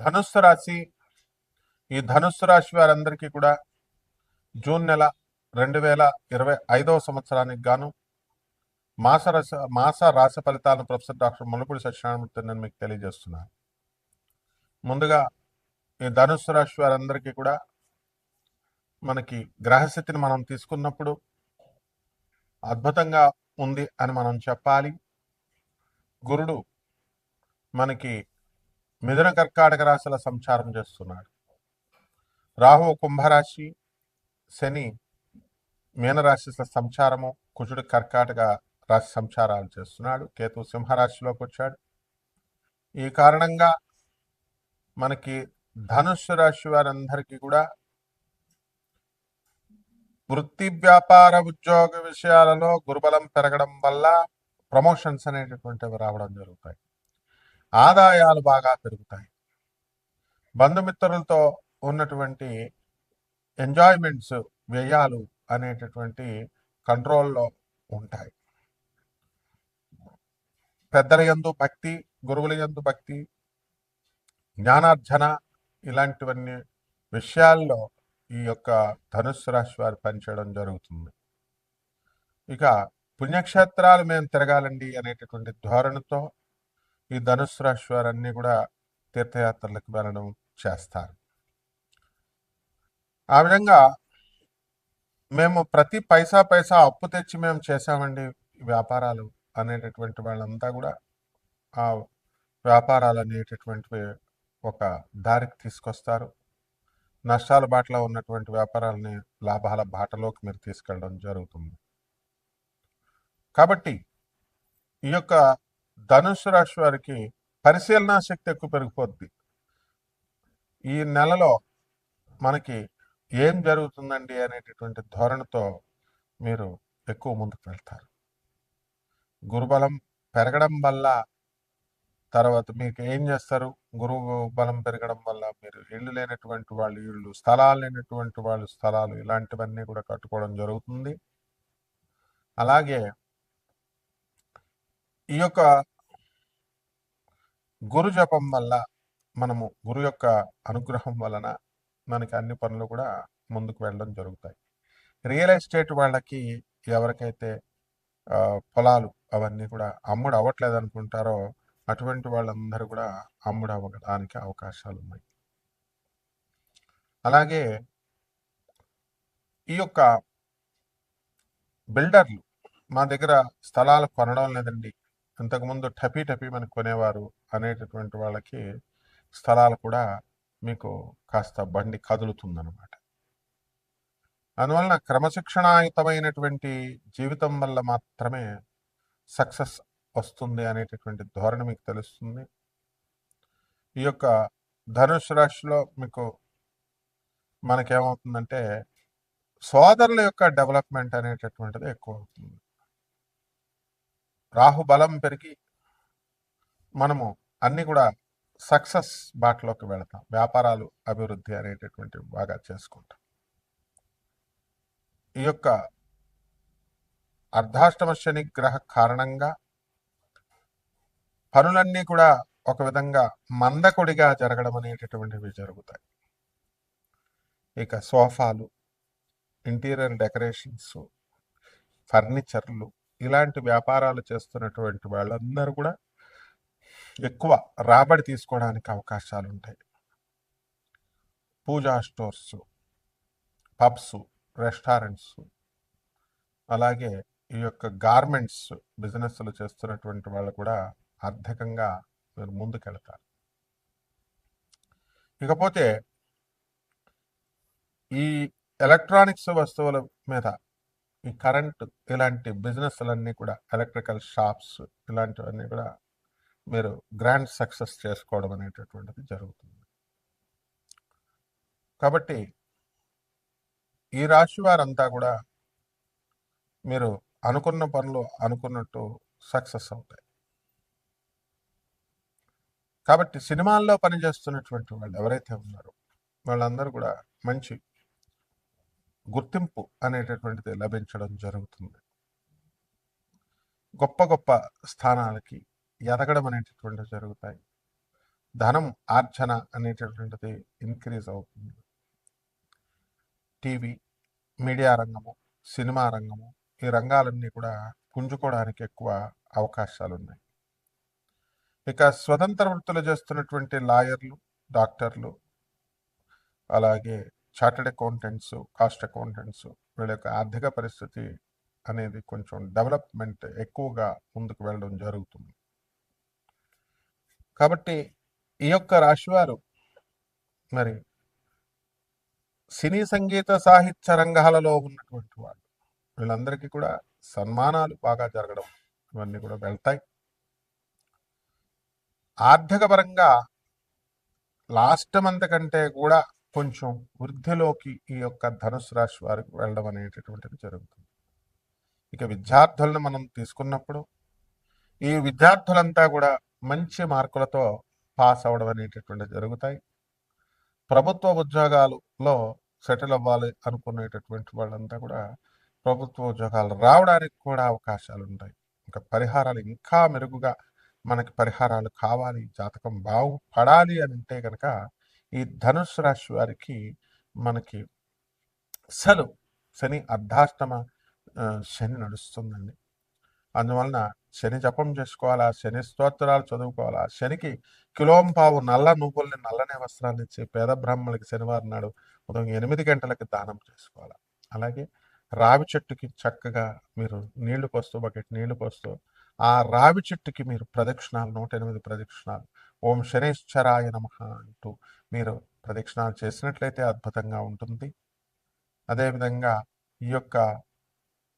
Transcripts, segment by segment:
ధనుస్సు రాశి. ఈ ధనుస్సు రాశి వారందరికీ కూడా జూన్ నెల 2025 సంవత్సరానికి గాను మాస రాశి ఫలితాలను ప్రొఫెసర్ డాక్టర్ ముల్లపూడి సత్యనారాయణమూర్తి నేను మీకు తెలియజేస్తున్నాను. ముందుగా ఈ ధనుస్సు రాశి వారందరికీ కూడా మనకి గ్రహస్థితిని మనం తీసుకున్నప్పుడు అద్భుతంగా ఉంది అని మనం చెప్పాలి. గురుడు మనకి మిథున కర్కాటక రాశుల సంచారం చేస్తున్నాడు. రాహు కుంభరాశి, శని మీనరాశి సంచారము, కుజుడు కర్కాటక రాశి సంచారాలు చేస్తున్నాడు. కేతు సింహరాశిలోకి వచ్చాడు. ఈ కారణంగా మనకి ధనుస్సు రాశి వారందరికీ కూడా వృత్తి వ్యాపార ఉద్యోగ విషయాలలో గురుబలం పెరగడం వల్ల ప్రమోషన్స్ అనేటటువంటివి రావడం జరుగుతాయి. ఆదాయాలు బాగా పెరుగుతాయి. బంధుమిత్రులతో ఉన్నటువంటి ఎంజాయ్మెంట్స్, వ్యయాలు అనేటటువంటి కంట్రోల్లో ఉంటాయి. పెద్దల యందు భక్తి, గురువుల యందు భక్తి, జ్ఞానార్జన ఇలాంటివన్నీ విషయాల్లో ఈ యొక్క ధనుస్సు రాశి వారు పనిచేయడం జరుగుతుంది. ఇక పుణ్యక్షేత్రాలు మేము తిరగాలండి అనేటటువంటి ధోరణితో ఈ ధనుస్సు రాశి వారన్నీ కూడా తీర్థయాత్రలకు వెళ్ళడం చేస్తారు. ఆ విధంగా మేము ప్రతి పైసా అప్పు తెచ్చి మేము చేసామండి వ్యాపారాలు అనేటటువంటి వాళ్ళంతా కూడా ఆ వ్యాపారాలు అనేటటువంటివి ఒక దారికి తీసుకొస్తారు. నష్టాల బాటలో ఉన్నటువంటి వ్యాపారాలని లాభాల బాటలోకి మీరు తీసుకెళ్ళడం జరుగుతుంది. కాబట్టి ఈ యొక్క ధనుస్సు రాశి వారికి పరిశీలనా శక్తి ఎక్కువ పెరిగిపోద్ది. ఈ నెలలో మనకి ఏం జరుగుతుందండి అనేటటువంటి ధోరణితో మీరు ఎక్కువ ముందుకు వెళ్తారు. గురుబలం పెరగడం వల్ల తర్వాత మీకు ఏం చేస్తారు? గురువు బలం పెరగడం వల్ల మీరు ఇళ్ళు లేనటువంటి వాళ్ళు ఇళ్ళు, స్థలాలు లేనటువంటి వాళ్ళు స్థలాలు, ఇలాంటివన్నీ కూడా కట్టుకోవడం జరుగుతుంది. అలాగే ఈ యొక్క గురు జపం వల్ల మనము గురు యొక్క అనుగ్రహం వలన మనకి అన్ని పనులు కూడా ముందుకు వెళ్ళడం జరుగుతాయి. రియల్ ఎస్టేట్ వాళ్ళకి ఎవరికైతే పొలాలు అవన్నీ కూడా అమ్ముడు అవ్వట్లేదు అనుకుంటారో అటువంటి వాళ్ళందరూ కూడా అమ్ముడు అవ్వడానికి అవకాశాలు ఉన్నాయి. అలాగే ఈ యొక్క బిల్డర్లు మా దగ్గర స్థలాలు కొనడం లేదండి, ఇంతకుముందు టపీ మనకు కొనేవారు అనేటటువంటి వాళ్ళకి స్థలాలు కూడా మీకు కాస్త బండి కదులుతుందన్నమాట. అందువలన క్రమశిక్షణాయుతమైనటువంటి జీవితం వల్ల మాత్రమే సక్సెస్ వస్తుంది అనేటటువంటి ధోరణి మీకు తెలుస్తుంది. ఈ యొక్క ధనుసు రాశిలో మీకు మనకేమవుతుందంటే సోదరుల యొక్క డెవలప్మెంట్ అనేటటువంటిది ఎక్కువ అవుతుంది. రాహు బలం పెరిగి మనము అన్ని కూడా సక్సెస్ బాటలోకి వెళతాం. వ్యాపారాలు అభివృద్ధి అనేటటువంటివి బాగా చేసుకుంటాం. ఈ యొక్క అర్ధాష్టమ శని గ్రహ కారణంగా పనులన్నీ కూడా ఒక విధంగా మందకొడిగా జరగడం అనేటటువంటివి జరుగుతాయి. ఇక సోఫాలు, ఇంటీరియర్ డెకరేషన్స్, ఫర్నిచర్లు ఇలాంటి వ్యాపారాలు చేస్తున్నటువంటి వాళ్ళందరూ కూడా ఎక్కువ రాబడి తీసుకోవడానికి అవకాశాలు ఉంటాయి. పూజా స్టోర్స్, పబ్స్, రెస్టారెంట్స్, అలాగే ఈ యొక్క గార్మెంట్స్ బిజినెస్లు చేస్తున్నటువంటి వాళ్ళు కూడా ఆర్థికంగా మీరు ముందుకెళ్తారు. ఇకపోతే ఈ ఎలక్ట్రానిక్స్ వస్తువుల మీద, ఈ కరెంట్ ఇలాంటి బిజినెస్లన్నీ కూడా, ఎలక్ట్రికల్ షాప్స్ ఇలాంటివన్నీ కూడా మీరు గ్రాండ్ సక్సెస్ చేసుకోవడం అనేటటువంటిది జరుగుతుంది. కాబట్టి ఈ రాశి వారంతా కూడా మీరు అనుకున్న పనులు అనుకున్నట్టు సక్సెస్ అవుతాయి. కాబట్టి సినిమాల్లో పనిచేస్తున్నటువంటి వాళ్ళు ఎవరైతే ఉన్నారో వాళ్ళందరూ కూడా మంచి గుర్తింపు అనేటటువంటిది లభించడం జరుగుతుంది. గొప్ప స్థానాలకి ఎదగడం అనేటటువంటివి జరుగుతాయి. ధనం ఆర్జన అనేటటువంటిది ఇంక్రీజ్ అవుతుంది. టీవీ, మీడియా రంగము, సినిమా రంగము, ఈ రంగాలన్నీ కూడా పుంజుకోవడానికి ఎక్కువ అవకాశాలు ఉన్నాయి. ఇక స్వతంత్ర వృత్తులు చేస్తున్నటువంటి లాయర్లు, డాక్టర్లు, అలాగే చార్టెడ్ అకౌంటెంట్స్, కాస్ట్ అకౌంటెంట్స్, వీళ్ళ యొక్క ఆర్థిక పరిస్థితి అనేది కొంచెం డెవలప్మెంట్ ఎక్కువగా ముందుకు వెళ్ళడం జరుగుతుంది. కాబట్టి ఈ యొక్క రాశివారు మరి సినీ సంగీత సాహిత్య రంగాలలో ఉన్నటువంటి వాళ్ళు వీళ్ళందరికీ కూడా సన్మానాలు బాగా జరగడం ఇవన్నీ కూడా వెళ్తాయి. ఆర్థిక పరంగా లాస్ట్ మంత్ కంటే కూడా కొంచెం వృద్ధిలోకి ఈ యొక్క ధనుసు రాశి వారికి వెళ్ళడం అనేటటువంటిది జరుగుతుంది. ఇక విద్యార్థులను మనం తీసుకున్నప్పుడు ఈ విద్యార్థులంతా కూడా మంచి మార్కులతో పాస్ అవడం అనేటటువంటిది జరుగుతాయి. ప్రభుత్వ ఉద్యోగాలలో సెటిల్ అవ్వాలి అనుకునేటటువంటి వాళ్ళంతా కూడా ప్రభుత్వ ఉద్యోగాలు రావడానికి కూడా అవకాశాలు ఉంటాయి. ఇంకా పరిహారాలు ఇంకా మెరుగుగా మనకి పరిహారాలు కావాలి, జాతకం బాగుపడాలి అని అంటే కనుక ఈ ధనుసు రాశి వారికి మనకి అసలు శని అర్ధాష్టమ శని నడుస్తుందండి. అందువలన శని జపం చేసుకోవాలా, శని స్తోత్రాలు చదువుకోవాలా, శనికి కిలోంపావు నల్ల నువ్వుల్ని నల్లని వస్త్రాలు ఇచ్చి పేద బ్రాహ్మణులకి శనివారం నాడు ఉదయం 8 గంటలకి దానం చేసుకోవాలి. అలాగే రావి చెట్టుకి చక్కగా మీరు నీళ్లు పోస్తూ బకెట్ నీళ్లు పోస్తూ ఆ రావి చెట్టుకి మీరు ప్రదక్షిణాలు 108 ప్రదక్షిణాలు ఓం శనేశ్వరాయ నమః అంటూ మీరు ప్రదక్షిణాలు చేసినట్లయితే అద్భుతంగా ఉంటుంది. అదేవిధంగా ఈ యొక్క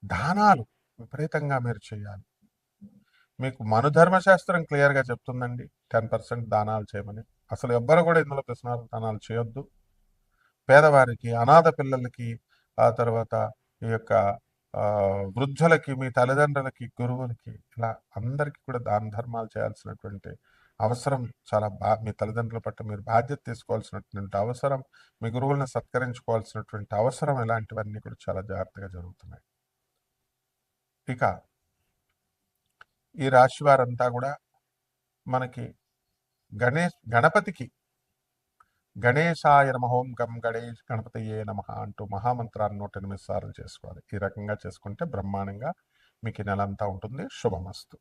దానాలు విపరీతంగా మీరు చేయాలి. మీకు మనుధర్మశాస్త్రం క్లియర్గా చెప్తుందండి 10% దానాలు చేయమని. అసలు ఎవ్వరు కూడా ఇందులో పిసినారు దానాలు చేయొద్దు. పేదవారికి, అనాథ పిల్లలకి, ఆ తర్వాత ఈ యొక్క వృద్ధులకి, మీ తల్లిదండ్రులకి, గురువులకి, ఇలా అందరికీ కూడా దాన ధర్మాలు చేయాల్సినటువంటి అవసరం చాలా మీ తల్లిదండ్రుల పట్ల మీరు బాధ్యత తీసుకోవాల్సినటువంటి అవసరం, మీ గురువులను సత్కరించుకోవాల్సినటువంటి అవసరం, ఇలాంటివన్నీ కూడా చాలా జాగ్రత్తగా జరుగుతున్నాయి. ఇక ఈ రాశి వారంతా కూడా మనకి గణపతికి గణేశాయ నమః ఓం గం గణేష్ గణపతయే నమః అంటూ మహామంత్రాన్ని 108 సార్లు చేసుకోవాలి. ఈ రకంగా చేసుకుంటే బ్రహ్మాండంగా మీకు నెలంతా ఉంటుంది. శుభమస్తు.